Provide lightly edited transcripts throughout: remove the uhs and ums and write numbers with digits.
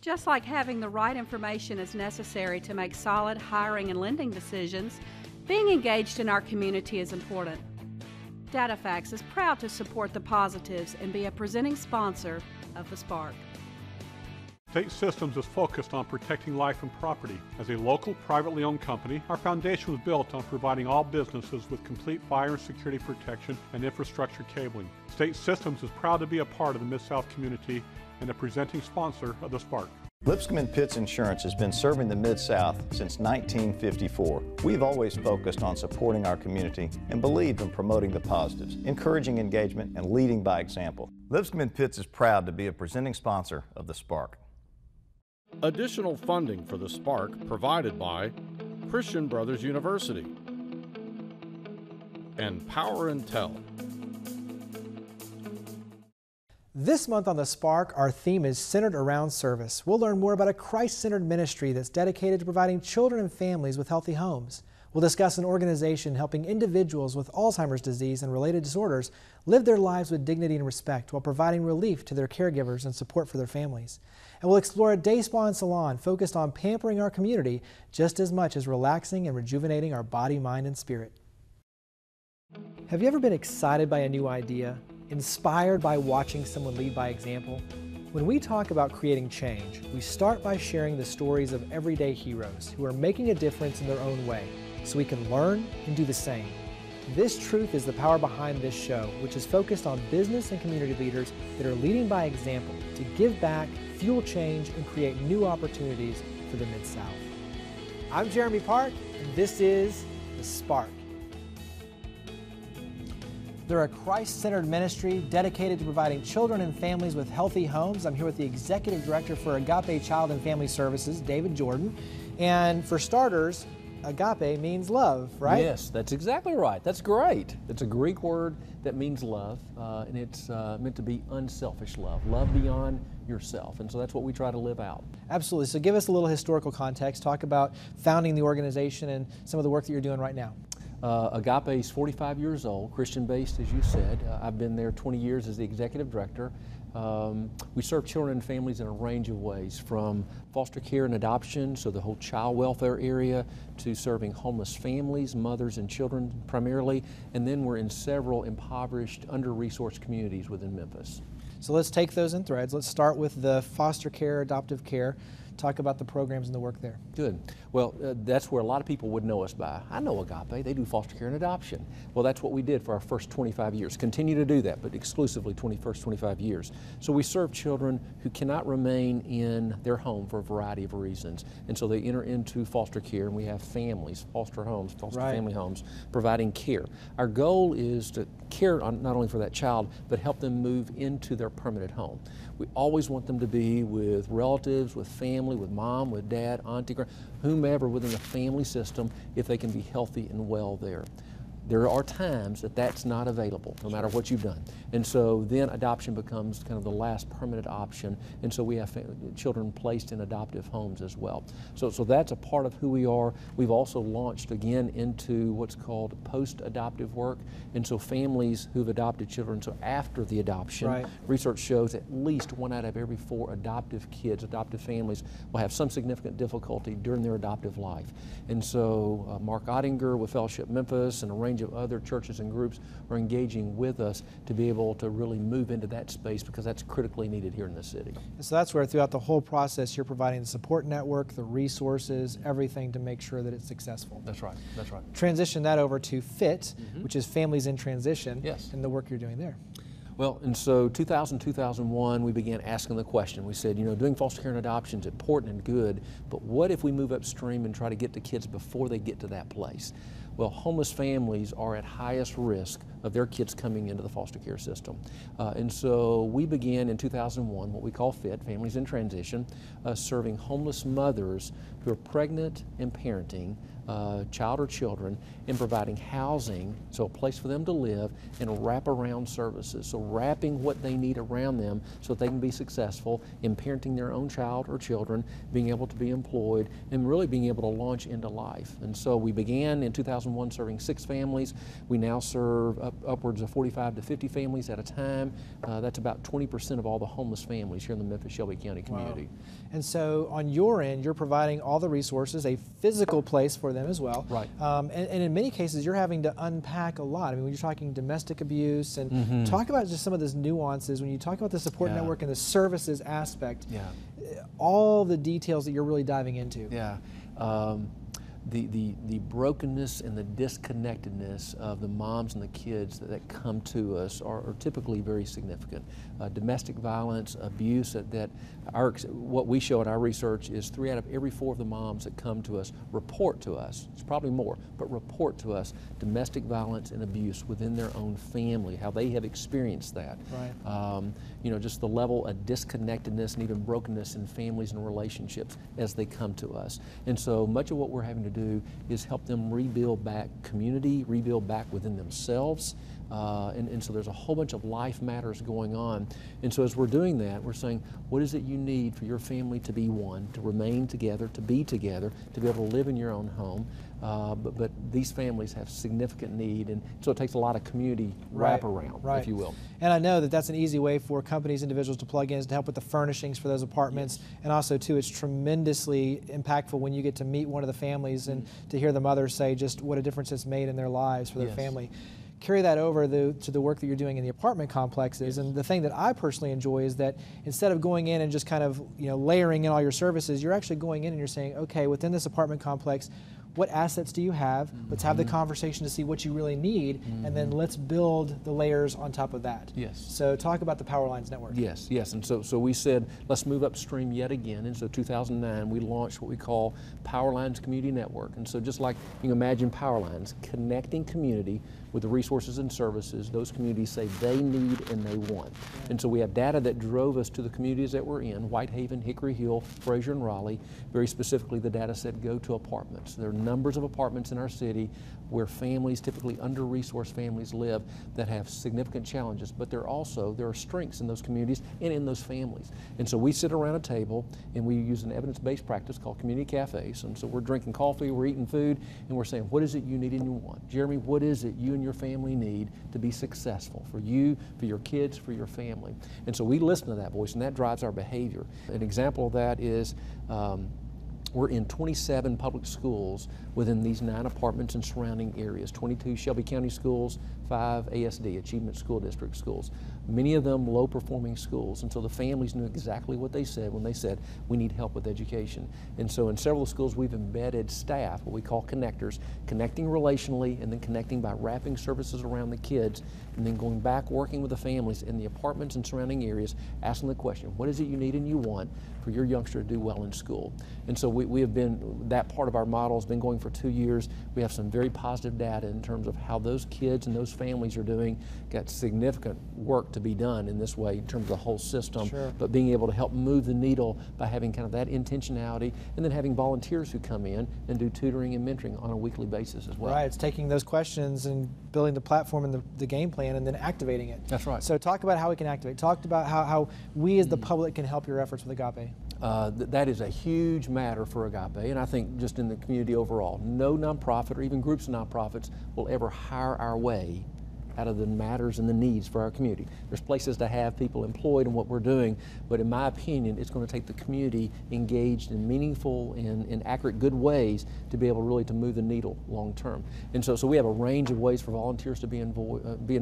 Just like having the right information is necessary to make solid hiring and lending decisions, being engaged in our community is important. DataFax is proud to support the positives and be a presenting sponsor of the Spark. State Systems is focused on protecting life and property. As a local, privately owned company, our foundation was built on providing all businesses with complete fire and security protection and infrastructure cabling. State Systems is proud to be a part of the Mid-South community and a presenting sponsor of the Spark. Lipscomb & Pitts Insurance has been serving the Mid-South since 1954. We've always focused on supporting our community and believed in promoting the positives, encouraging engagement, and leading by example. Lipscomb & Pitts is proud to be a presenting sponsor of the Spark. Additional funding for the Spark provided by Christian Brothers University and Power and Tell. This month on The Spark, our theme is centered around service. We'll learn more about a Christ-centered ministry that's dedicated to providing children and families with healthy homes. We'll discuss an organization helping individuals with Alzheimer's disease and related disorders live their lives with dignity and respect while providing relief to their caregivers and support for their families. And we'll explore a day spa and salon focused on pampering our community just as much as relaxing and rejuvenating our body, mind, and spirit. Have you ever been excited by a new idea? Inspired by watching someone lead by example? When we talk about creating change, we start by sharing the stories of everyday heroes who are making a difference in their own way, so we can learn and do the same. This truth is the power behind this show, which is focused on business and community leaders that are leading by example to give back, fuel change, and create new opportunities for the Mid-South. I'm Jeremy Park, and this is The Spark. They're a Christ-centered ministry dedicated to providing children and families with healthy homes. I'm here with the Executive Director for Agape Child and Family Services, David Jordan. And for starters, agape means love, right? Yes, that's exactly right. That's great. It's a Greek word that means love, and it's meant to be unselfish love, love beyond yourself. And so that's what we try to live out. Absolutely. So give us a little historical context. Talk about founding the organization and some of the work that you're doing right now. Agape is 45 years old, Christian-based, as you said. I've been there 20 years as the executive director. We serve children and families in a range of ways, from foster care and adoption, so the whole child welfare area, to serving homeless families, mothers and children primarily, and then we're in several impoverished, under-resourced communities within Memphis. So let's take those in threads. Let's start with the foster care, adoptive care. Talk about the programs and the work there. Good. Well, that's where a lot of people would know us by. I know Agape, they do foster care and adoption. Well, that's what we did for our first 25 years. Continue to do that, but exclusively first 25 years. So we serve children who cannot remain in their home for a variety of reasons. And so they enter into foster care, and we have families, foster homes, foster family homes, providing care. Our goal is to care not only for that child, but help them move into their permanent home. We always want them to be with relatives, with family, with mom, with dad, auntie, whomever within the family system, if they can be healthy and well there. There are times that that's not available, no matter what you've done. And so then adoption becomes kind of the last permanent option. And so we have children placed in adoptive homes as well. So that's a part of who we are. We've also launched again into what's called post-adoptive work. And so families who've adopted children, so after the adoption, research shows at least 1 out of every 4 adoptive kids, adoptive families, will have some significant difficulty during their adoptive life. And so Mark Ottinger with Fellowship Memphis and a range of other churches and groups are engaging with us to be able to really move into that space, because that's critically needed here in the city. So that's where throughout the whole process you're providing the support network, the resources, everything to make sure that it's successful. That's right, that's right. Transition that over to FIT, which is Families in Transition, yes, and the work you're doing there. Well, and so 2000, 2001, we began asking the question. We said, you know, doing foster care and adoption is important and good, but what if we move upstream and try to get to kids before they get to that place? Well, homeless families are at highest risk of their kids coming into the foster care system. And so we began in 2001 what we call FIT, Families in Transition, serving homeless mothers who are pregnant and parenting child or children, and providing housing, so a place for them to live, and wraparound services. So wrapping what they need around them so that they can be successful in parenting their own child or children, being able to be employed, and really being able to launch into life. And so we began in 2001 serving 6 families. We now serve upwards of 45 to 50 families at a time. That's about 20% of all the homeless families here in the Memphis-Shelby County community. Wow. And so on your end, you're providing all the resources, a physical place for them as well. Right. And in many cases, you're having to unpack a lot. I mean, when you're talking domestic abuse, and talk about just some of those nuances, when you talk about the support network and the services aspect, all the details that you're really diving into. Yeah. The brokenness and the disconnectedness of the moms and the kids that come to us are typically very significant. Domestic violence, abuse, what we show in our research is 3 out of every 4 of the moms that come to us report to us, it's probably more, but report to us domestic violence and abuse within their own family, how they have experienced that. Right. You know, just the level of disconnectedness and even brokenness in families and relationships as they come to us. And so much of what we're having to do is help them rebuild back community, rebuild back within themselves. And so there's a whole bunch of life matters going on. And so as we're doing that, we're saying, what is it you need for your family to be one, to remain together, to be together, to be able to live in your own home? But these families have significant need, and so it takes a lot of community wraparound, if you will. And I know that that's an easy way for companies, individuals to plug in, is to help with the furnishings for those apartments. And also, too, it's tremendously impactful when you get to meet one of the families and to hear the mother say just what a difference it's made in their lives for their family. Carry that over to the work that you're doing in the apartment complexes. And the thing that I personally enjoy is that instead of going in and just kind of layering in all your services, you're actually going in and you're saying, okay, within this apartment complex, what assets do you have? Let's have the conversation to see what you really need, and then let's build the layers on top of that. Yes. So talk about the Power Lines Network. Yes, yes, and so we said, let's move upstream yet again, and so 2009 we launched what we call Power Lines Community Network. And so just like you can imagine Power Lines, connecting community with the resources and services those communities say they need and they want. And so we have data that drove us to the communities that we're in, Whitehaven, Hickory Hill, Fraser, and Raleigh. Very specifically, the data said go to apartments. There are numbers of apartments in our city where families, typically under-resourced families, live that have significant challenges, but there are strengths in those communities and in those families. And so we sit around a table and we use an evidence-based practice called community cafes. And so we're drinking coffee, we're eating food, and we're saying, what is it you need and you want? Jeremy, what is it you and your family need to be successful for you, for your kids, for your family? And so we listen to that voice, and that drives our behavior. An example of that is we're in 27 public schools within these 9 apartments and surrounding areas, 22 Shelby County schools, 5 ASD, Achievement School District schools. Many of them low-performing schools, and so the families knew exactly what they said when they said, we need help with education. And so in several schools we've embedded staff, what we call connectors, connecting relationally and then connecting by wrapping services around the kids, and then going back working with the families in the apartments and surrounding areas, asking the question, what is it you need and you want for your youngster to do well in school? And so we have been, that part of our model has been going for 2 years. We have some very positive data in terms of how those kids and those families are doing. Got significant work to be done in this way in terms of the whole system, but being able to help move the needle by having kind of that intentionality, and then having volunteers who come in and do tutoring and mentoring on a weekly basis as well. Right, it's taking those questions and building the platform and the game plan and then activating it. That's right. So talk about how we can activate. Talk about how we as the public can help your efforts with Agape. That is a huge matter for Agape, and I think just in the community overall. No nonprofit or even groups of nonprofits will ever hire our way out of the matters and the needs for our community. There's places to have people employed in what we're doing, but in my opinion, it's going to take the community engaged in meaningful and accurate, good ways to be able really to move the needle long term. And so we have a range of ways for volunteers to be involved. We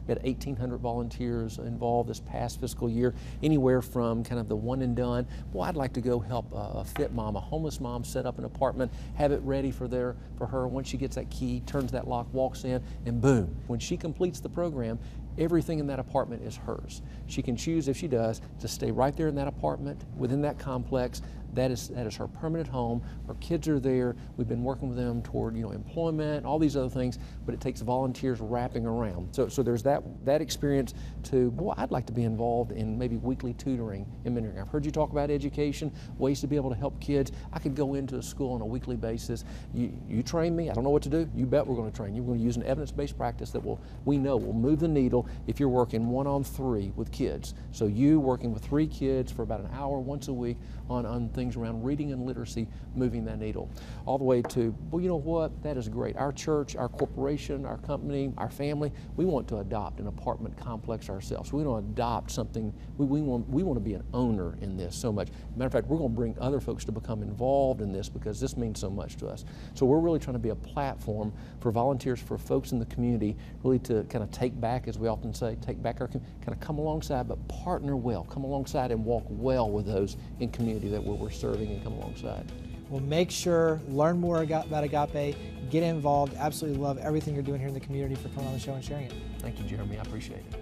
had 1,800 volunteers involved this past fiscal year, anywhere from kind of the one and done, well, I'd like to go help a fit mom, a homeless mom, set up an apartment, have it ready for her. Once she gets that key, turns that lock, walks in, and boom, when she completes the program, everything in that apartment is hers. She can choose, if she does, to stay right there in that apartment, within that complex. that is her permanent home. Her kids are there. We've been working with them toward employment, all these other things, but it takes volunteers wrapping around. So there's that experience to, boy, I'd like to be involved in maybe weekly tutoring and mentoring. I've heard you talk about education, ways to be able to help kids. I could go into a school on a weekly basis. You train me, I don't know what to do, you bet we're going to train you. We're going to use an evidence-based practice that we know will move the needle if you're working 1-on-3 with kids. So you working with 3 kids for about an hour once a week on things around reading and literacy, moving that needle. All the way to, well, you know what, that is great. Our church, our corporation, our company, our family, we want to adopt an apartment complex ourselves. We want to adopt something, we want to be an owner in this so much. Matter of fact, we're going to bring other folks to become involved in this because this means so much to us. So we're really trying to be a platform for volunteers, for folks in the community, really to kind of take back, as we often say, take back our community, kind of come alongside, but partner well, come alongside and walk well with those in community that we're serving and come alongside. Well, make sure, learn more about Agape, get involved. Absolutely love everything you're doing here in the community, for coming on the show and sharing it. Thank you, Jeremy. I appreciate it.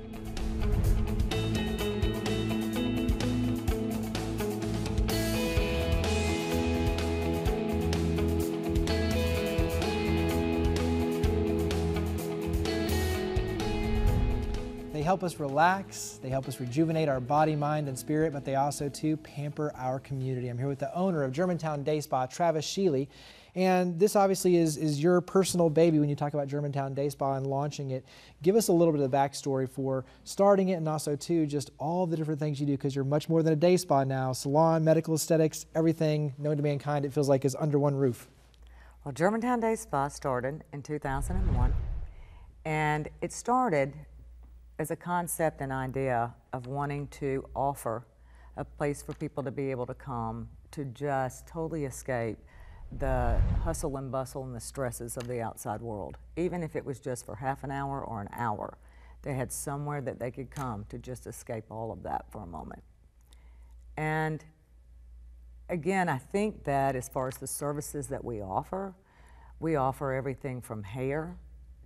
They help us relax, they help us rejuvenate our body, mind, and spirit, but they also, too, pamper our community. I'm here with the owner of Germantown Day Spa, Travis Sheely, and this obviously is your personal baby when you talk about Germantown Day Spa and launching it. Give us a little bit of the backstory for starting it, and also, too, just all the different things you do, because you're much more than a day spa now. Salon, medical aesthetics, everything known to mankind, it feels like, is under one roof. Well, Germantown Day Spa started in 2001, and it started as a concept and idea of wanting to offer a place for people to be able to come to just totally escape the hustle and bustle and the stresses of the outside world. Even if it was just for half an hour or an hour, they had somewhere that they could come to just escape all of that for a moment. And again, I think that as far as the services that we offer everything from hair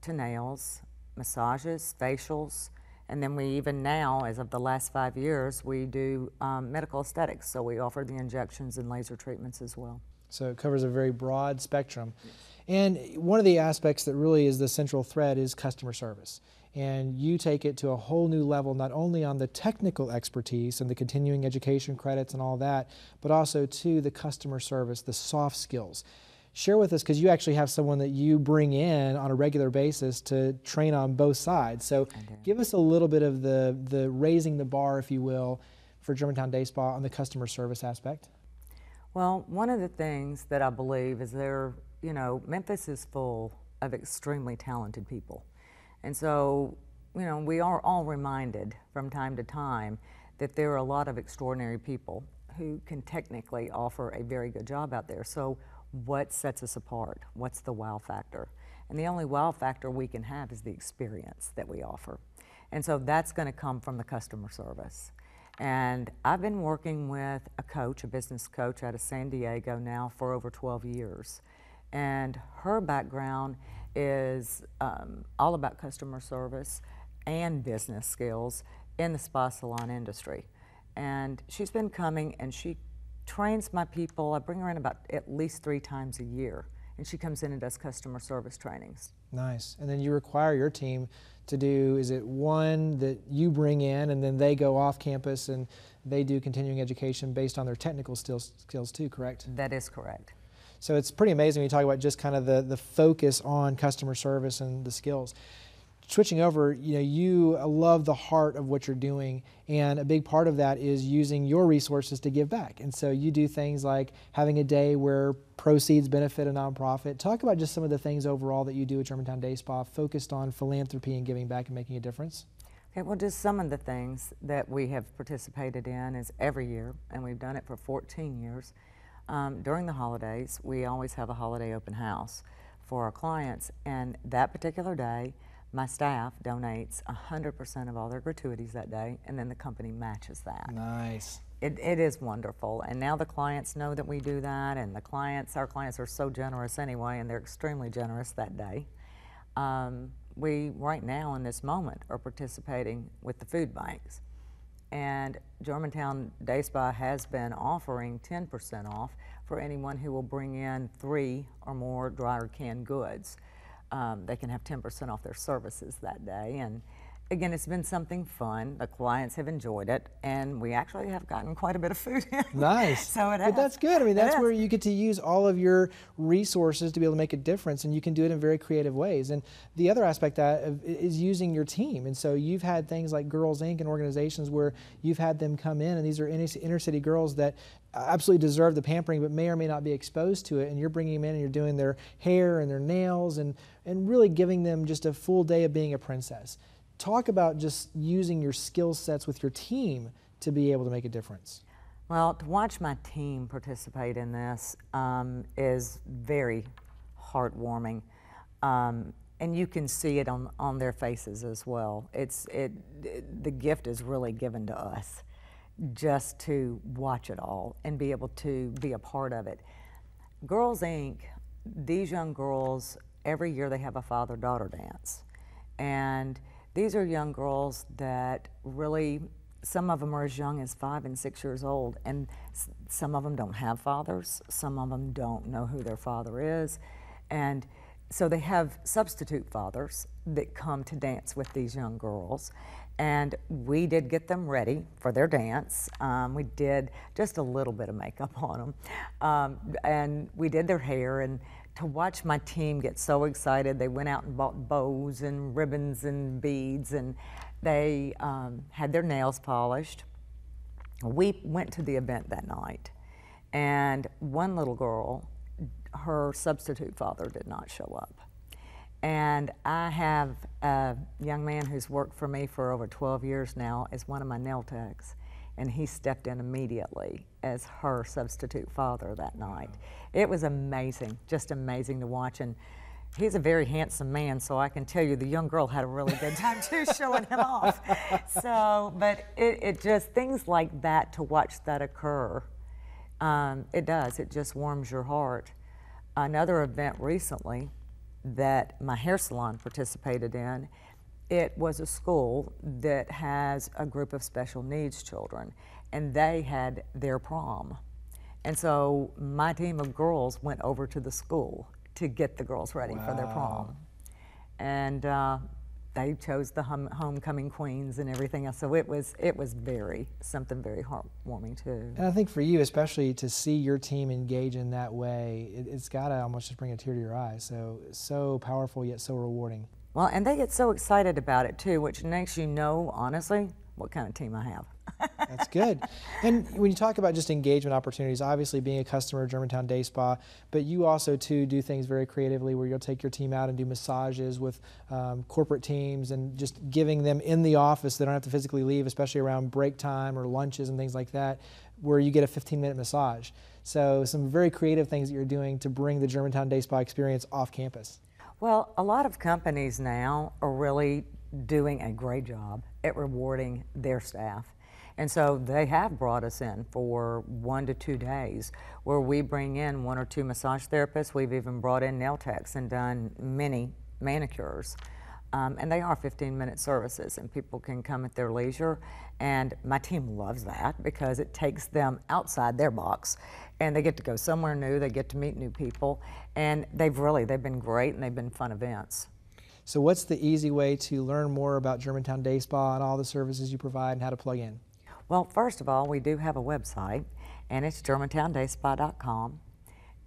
to nails, massages, facials, and then we even now, as of the last 5 years, we do medical aesthetics. So we offer the injections and laser treatments as well. So it covers a very broad spectrum. And one of the aspects that really is the central thread is customer service. And you take it to a whole new level, not only on the technical expertise and the continuing education credits and all that, but also to the customer service, the soft skills. Share with us, because you actually have someone that you bring in on a regular basis to train on both sides. So give us a little bit of the raising the bar, if you will, for Germantown Day Spa on the customer service aspect. Well, one of the things that I believe is Memphis is full of extremely talented people. And so, we are all reminded from time to time that there are a lot of extraordinary people who can technically offer a very good job out there. So what sets us apart? What's the wow factor? And the only wow factor we can have is the experience that we offer. And so that's going to come from the customer service. And I've been working with a coach, a business coach out of San Diego now for over 12 years. And her background is all about customer service and business skills in the spa salon industry. And she's been coming and she trains my people. I bring her in about at least 3 times a year, and she comes in and does customer service trainings. Nice. And then you require your team to do, is it one that you bring in and then they go off campus and they do continuing education based on their technical skills too, correct? That is correct. So it's pretty amazing when you talk about just kind of the focus on customer service and the skills. Switching over, you love the heart of what you're doing, and a big part of that is using your resources to give back. And so you do things like having a day where proceeds benefit a nonprofit. Talk about just some of the things overall that you do at Germantown Day Spa focused on philanthropy and giving back and making a difference. Okay, well, just some of the things that we have participated in is every year, and we've done it for 14 years. During the holidays, we always have a holiday open house for our clients, and that particular day, my staff donates 100% of all their gratuities that day, and then the company matches that. Nice. It is wonderful, and now the clients know that we do that, and our clients are so generous anyway, and they're extremely generous that day. We, right now in this moment, are participating with the food banks. And Germantown Day Spa has been offering 10% off for anyone who will bring in 3 or more dry or canned goods. They can have 10% off their services that day. And again, it's been something fun. The clients have enjoyed it, and we actually have gotten quite a bit of food in. Nice. So it has. But that's good. I mean, that's where you get to use all of your resources to be able to make a difference, and you can do it in very creative ways. And the other aspect that is using your team. And so you've had things like Girls Inc. and organizations where you've had them come in, and these are inner city girls that absolutely deserve the pampering but may or may not be exposed to it, and you're bringing them in and you're doing their hair and their nails and really giving them just a full day of being a princess. Talk about just using your skill sets with your team to be able to make a difference. Well, to watch my team participate in this is very heartwarming, and you can see it on their faces as well. The gift is really given to us just to watch it all and be able to be a part of it. Girls Inc., these young girls, every year they have a father-daughter dance, and these are young girls that really, some of them are as young as 5 and 6 years old, and some of them don't have fathers, some of them don't know who their father is, and so they have substitute fathers that come to dance with these young girls. And we did get them ready for their dance. We did just a little bit of makeup on them, and we did their hair. And to watch my team get so excited, they went out and bought bows and ribbons and beads, and they had their nails polished. We went to the event that night, and one little girl, her substitute father did not show up. And I have a young man who's worked for me for over 12 years now as one of my nail techs, and he stepped in immediately as her substitute father that night. It was amazing, just amazing to watch. And he's a very handsome man, so I can tell you the young girl had a really good time too showing him off. So, but it just, things like that, to watch that occur, it just warms your heart. Another event recently that my hair salon participated in, it was a school that has a group of special needs children, and they had their prom. And so my team of girls went over to the school to get the girls ready for their prom. And they chose the homecoming queens and everything else. So it was something very heartwarming too. And I think for you, especially to see your team engage in that way, it's got to almost just bring a tear to your eyes. So powerful yet so rewarding. Well, and they get so excited about it too, which makes you know, honestly, what kind of team I have. That's good. And when you talk about just engagement opportunities, obviously being a customer of Germantown Day Spa, but you also too do things very creatively where you'll take your team out and do massages with corporate teams and just giving them in the office. They don't have to physically leave, especially around break time or lunches and things like that, where you get a 15-minute massage. So some very creative things that you're doing to bring the Germantown Day Spa experience off campus. Well, a lot of companies now are really doing a great job at rewarding their staff. And so they have brought us in for 1 to 2 days where we bring in 1 or 2 massage therapists. We've even brought in nail techs and done many manicures. And they are 15-minute services, and people can come at their leisure. And my team loves that because it takes them outside their box, and they get to go somewhere new, they get to meet new people, and they've been great, and they've been fun events. So what's the easy way to learn more about Germantown Day Spa and all the services you provide and how to plug in? Well, first of all, we do have a website, and it's GermantownDaySpa.com,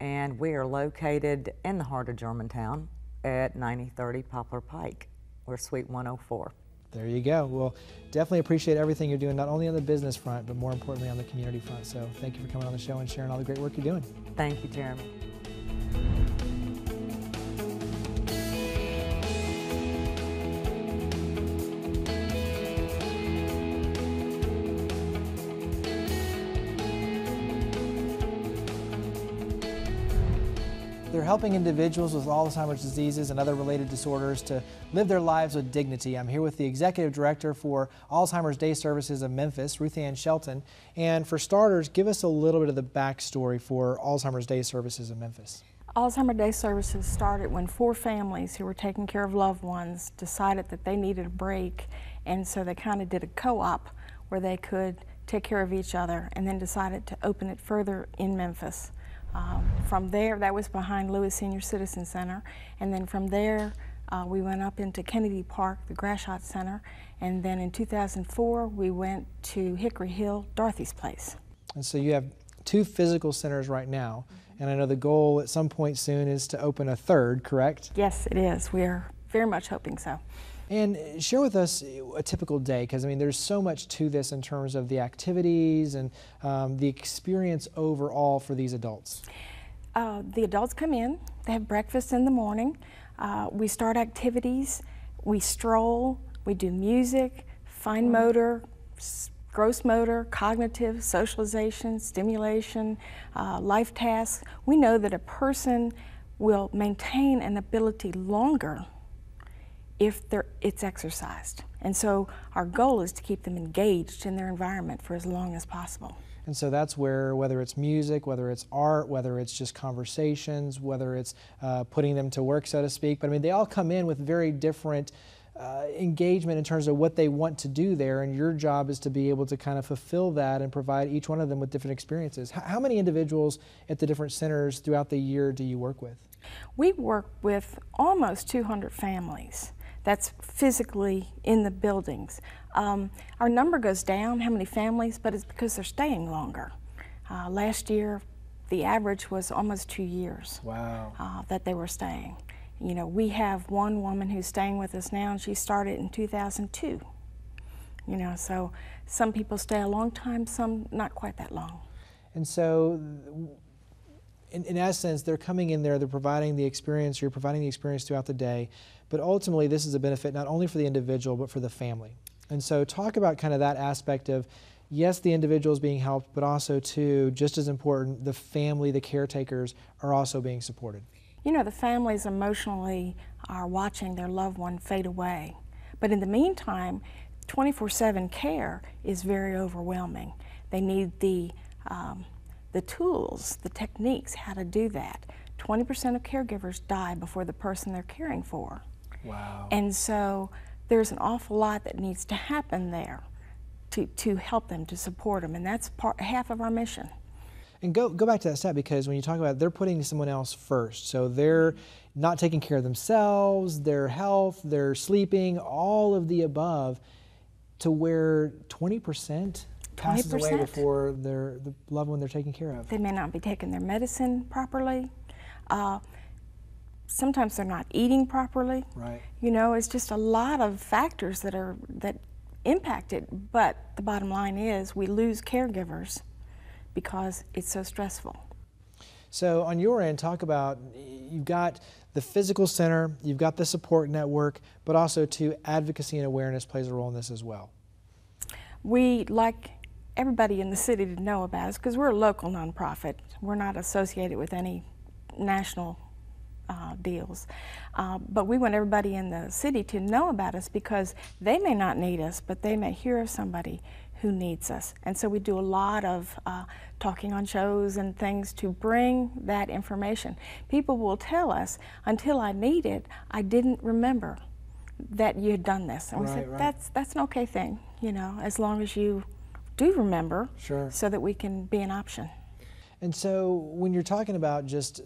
and we are located in the heart of Germantown at 9030 Poplar Pike. We're Suite 104. There you go. Well, definitely appreciate everything you're doing, not only on the business front, but more importantly on the community front. So thank you for coming on the show and sharing all the great work you're doing. Thank you, Jeremy. They're helping individuals with Alzheimer's diseases and other related disorders to live their lives with dignity. I'm here with the Executive Director for Alzheimer's Day Services of Memphis, Ruth Ann Shelton. And for starters, give us a little bit of the backstory for Alzheimer's Day Services of Memphis. Alzheimer's Day Services started when 4 families who were taking care of loved ones decided that they needed a break, and so they kind of did a co-op where they could take care of each other, and then decided to open it further in Memphis. From there, that was behind Lewis Senior Citizen Center, and then from there we went up into Kennedy Park, the Gratiot Center, and then in 2004 we went to Hickory Hill, Dorothy's Place. And so you have 2 physical centers right now, and I know the goal at some point soon is to open a 3rd, correct? Yes, it is. We are very much hoping so. And share with us a typical day, because I mean there's so much to this in terms of the activities and the experience overall for these adults. The adults come in, they have breakfast in the morning, we start activities, we stroll, we do music, fine motor, gross motor, cognitive, socialization, stimulation, life tasks. We know that a person will maintain an ability longer if it's exercised. And so our goal is to keep them engaged in their environment for as long as possible. And so that's where, whether it's music, whether it's art, whether it's just conversations, whether it's putting them to work, so to speak, but I mean, they all come in with very different engagement in terms of what they want to do there, and your job is to be able to kind of fulfill that and provide each one of them with different experiences. How many individuals at the different centers throughout the year do you work with? We work with almost 200 families. That's physically in the buildings. Our number goes down, how many families, but it's because they're staying longer. Last year, the average was almost 2 years. Wow. That they were staying. You know, we have one woman who's staying with us now, and she started in 2002. You know, so some people stay a long time, some not quite that long. And so, in essence, they're coming in there, they're providing the experience, you're providing the experience throughout the day, but ultimately this is a benefit not only for the individual, but for the family. And so talk about kind of that aspect of, yes, the individual is being helped, but also too, just as important, the family, the caretakers are also being supported. You know, the families emotionally are watching their loved one fade away. But in the meantime, 24/7 care is very overwhelming. They need the tools, the techniques, how to do that. 20% of caregivers die before the person they're caring for. Wow. And so there's an awful lot that needs to happen there to help them, to support them, and that's half of our mission. And go back to that step, because when you talk about it, they're putting someone else first. So they're not taking care of themselves, their health, their sleeping, all of the above, to where 20% passes away before the loved one they're taking care of. They may not be taking their medicine properly. Sometimes they're not eating properly. Right. You know, it's just a lot of factors that impact it. But the bottom line is we lose caregivers because it's so stressful. So on your end, talk about, you've got the physical center, you've got the support network, but also too, advocacy and awareness plays a role in this as well. We like everybody in the city to know about us because we're a local nonprofit. We're not associated with any national deals. But we want everybody in the city to know about us because they may not need us, but they may hear of somebody who needs us. And so we do a lot of talking on shows and things to bring that information. People will tell us, until I need it, I didn't remember that you had done this. And we said, that's an okay thing, you know, as long as you do remember, sure, so that we can be an option. And so when you're talking about just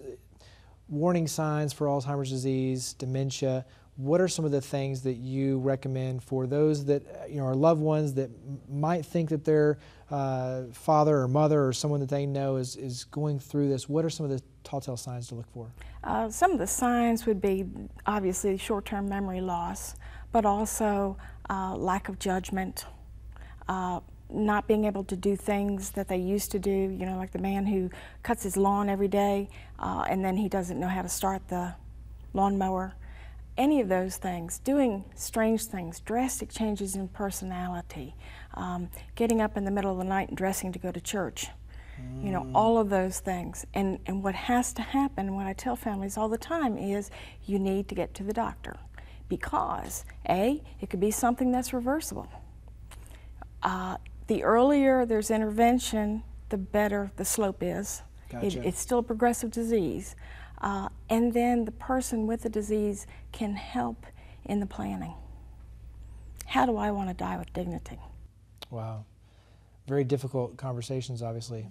warning signs for Alzheimer's disease, dementia, what are some of the things that you recommend for those that, you know, are loved ones that might think that their father or mother or someone that they know is going through this? What are some of the telltale signs to look for? Some of the signs would be obviously short-term memory loss, but also lack of judgment, not being able to do things that they used to do, you know, like the man who cuts his lawn every day and then he doesn't know how to start the lawnmower. Any of those things, doing strange things, drastic changes in personality, getting up in the middle of the night and dressing to go to church, you know, all of those things. And what has to happen, what I tell families all the time is you need to get to the doctor because, A, it could be something that's reversible. The earlier there's intervention, the better the slope is. Gotcha. It's still a progressive disease. And then the person with the disease can help in the planning. How do I want to die with dignity? Wow. Very difficult conversations, obviously.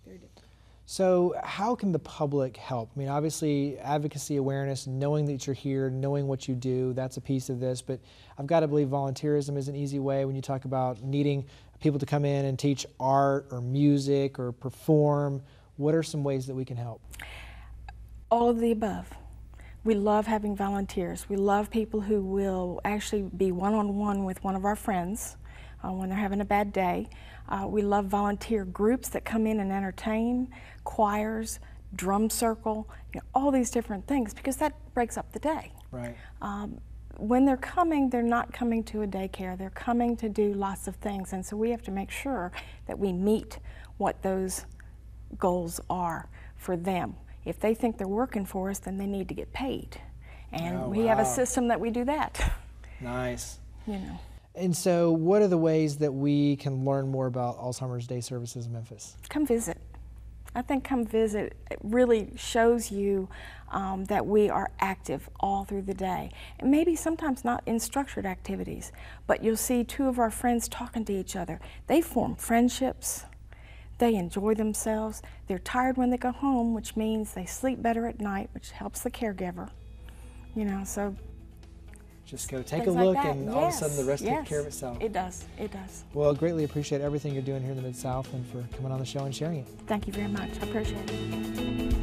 Very difficult. So how can the public help? I mean, obviously advocacy, awareness, knowing that you're here, knowing what you do, that's a piece of this, but I've got to believe volunteerism is an easy way when you talk about needing people to come in and teach art or music or perform. What are some ways that we can help? All of the above. We love having volunteers. We love people who will actually be one-on-one with one of our friends when they're having a bad day. We love volunteer groups that come in and entertain, choirs, drum circle, all these different things, because that breaks up the day. Right. When they're coming, they're not coming to a daycare. They're coming to do lots of things, and so we have to make sure that we meet what those goals are for them. If they think they're working for us, then they need to get paid. And we have a system that we do that. Nice. You know. And so what are the ways that we can learn more about Alzheimer's Day Services in Memphis? Come visit. I think come visit. It really shows you that we are active all through the day. And maybe sometimes not in structured activities, but you'll see two of our friends talking to each other. They form friendships. They enjoy themselves. They're tired when they go home, which means they sleep better at night, which helps the caregiver. You know, so just go take a look, and all of a sudden the rest takes care of itself. It does. It does. Well, I greatly appreciate everything you're doing here in the Mid-South and for coming on the show and sharing it. Thank you very much. I appreciate it.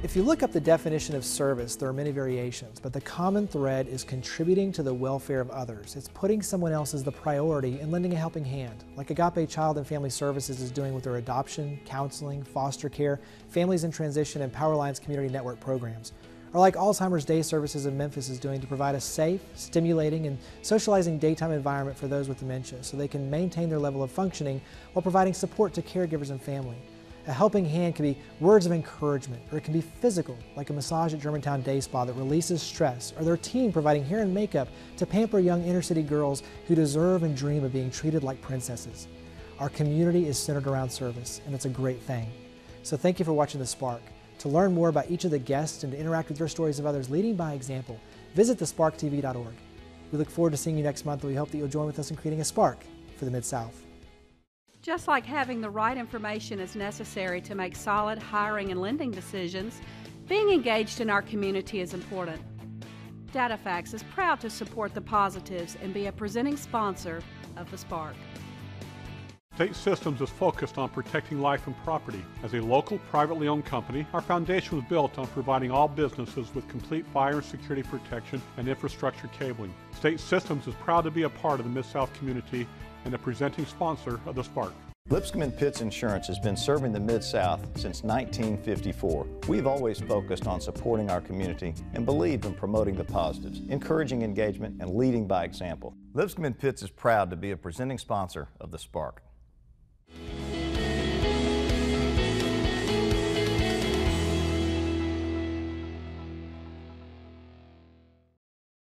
If you look up the definition of service, there are many variations, but the common thread is contributing to the welfare of others. It's putting someone else as the priority and lending a helping hand, like Agape Child and Family Services is doing with their adoption, counseling, foster care, families in transition, and Power Lines Community Network programs, or like Alzheimer's Day Services in Memphis is doing to provide a safe, stimulating, and socializing daytime environment for those with dementia so they can maintain their level of functioning while providing support to caregivers and family. A helping hand can be words of encouragement, or it can be physical, like a massage at Germantown Day Spa that releases stress, or their team providing hair and makeup to pamper young inner-city girls who deserve and dream of being treated like princesses. Our community is centered around service, and it's a great thing. So thank you for watching The Spark. To learn more about each of the guests and to interact with your stories of others leading by example, visit thesparktv.org. We look forward to seeing you next month, and we hope that you'll join with us in creating a spark for the Mid-South. Just like having the right information is necessary to make solid hiring and lending decisions, being engaged in our community is important. DataFax is proud to support the positives and be a presenting sponsor of The Spark. State Systems is focused on protecting life and property. As a local, privately owned company, our foundation was built on providing all businesses with complete fire and security protection and infrastructure cabling. State Systems is proud to be a part of the Mid-South community and a presenting sponsor of The Spark. Lipscomb & Pitts Insurance has been serving the Mid-South since 1954. We've always focused on supporting our community and believed in promoting the positives, encouraging engagement, and leading by example. Lipscomb & Pitts is proud to be a presenting sponsor of The Spark.